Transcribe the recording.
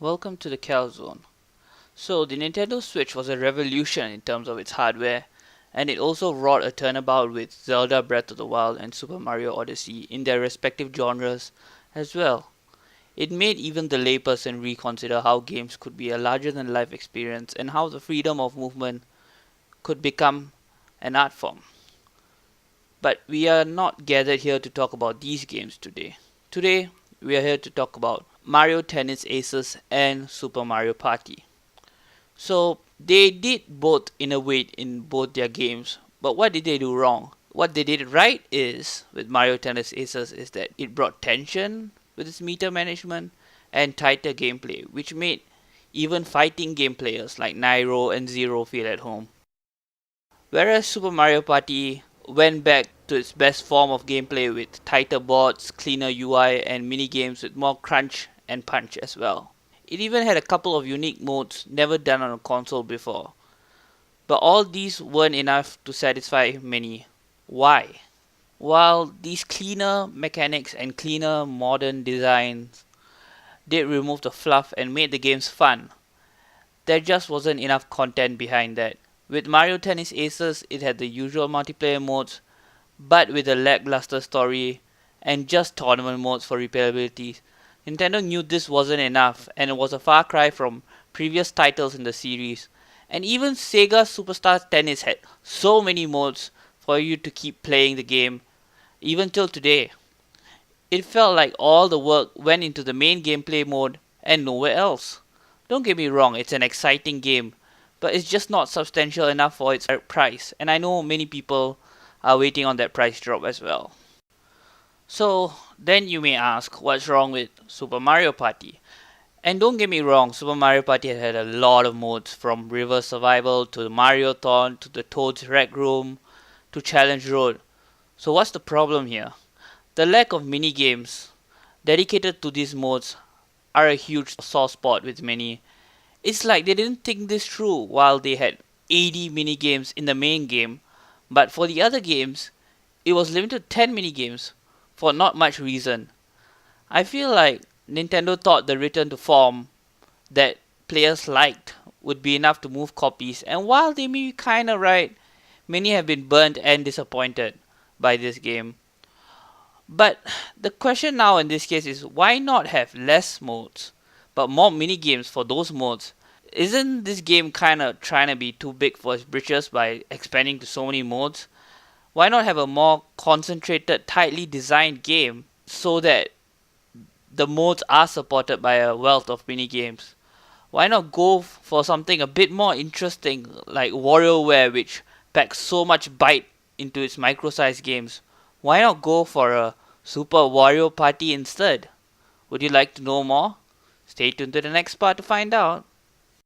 Welcome to the Cal Zone. So, the Nintendo Switch was a revolution in terms of its hardware, and it also wrought a turnabout with Zelda Breath of the Wild and Super Mario Odyssey in their respective genres as well. It made even the layperson reconsider how games could be a larger than life experience and how the freedom of movement could become an art form. But we are not gathered here to talk about these games today. Today, we are here to talk about Mario Tennis Aces and Super Mario Party. So they did both innovate in both their games, but what did they do wrong? What they did right is with Mario Tennis Aces is that it brought tension with its meter management and tighter gameplay, which made even fighting game players like Nairo and Zero feel at home. Whereas Super Mario Party went back to its best form of gameplay with tighter boards, cleaner UI, and mini games with more crunch and punch as well. It even had a couple of unique modes never done on a console before. But all these weren't enough to satisfy many. Why? While these cleaner mechanics and cleaner modern designs did remove the fluff and made the games fun, there just wasn't enough content behind that. With Mario Tennis Aces, it had the usual multiplayer modes, but with a lackluster story and just tournament modes for replayability. Nintendo knew this wasn't enough, and it was a far cry from previous titles in the series. And even Sega Superstar Tennis had so many modes for you to keep playing the game, even till today. It felt like all the work went into the main gameplay mode and nowhere else. Don't get me wrong, it's an exciting game, but it's just not substantial enough for its price, and I know many people are waiting on that price drop as well. So then you may ask, what's wrong with Super Mario Party? And don't get me wrong, Super Mario Party had a lot of modes, from River Survival to the Mario-thon to the Toad's Rec Room to Challenge Road. So what's the problem here? The lack of mini games dedicated to these modes are a huge sore spot with many. It's like they didn't think this through while they had 80 mini games in the main game, but for the other games, it was limited to 10 mini games for not much reason. I feel like Nintendo thought the return to form that players liked would be enough to move copies, and while they may be kinda right, many have been burnt and disappointed by this game. But the question now in this case is, why not have less modes but more mini games for those modes? Isn't this game kinda trying to be too big for its britches by expanding to so many modes? Why not have a more concentrated, tightly designed game so that the modes are supported by a wealth of mini games? Why not go for something a bit more interesting like WarioWare, which packs so much bite into its micro-sized games? Why not go for a Super Wario Party instead? Would you like to know more? Stay tuned to the next part to find out.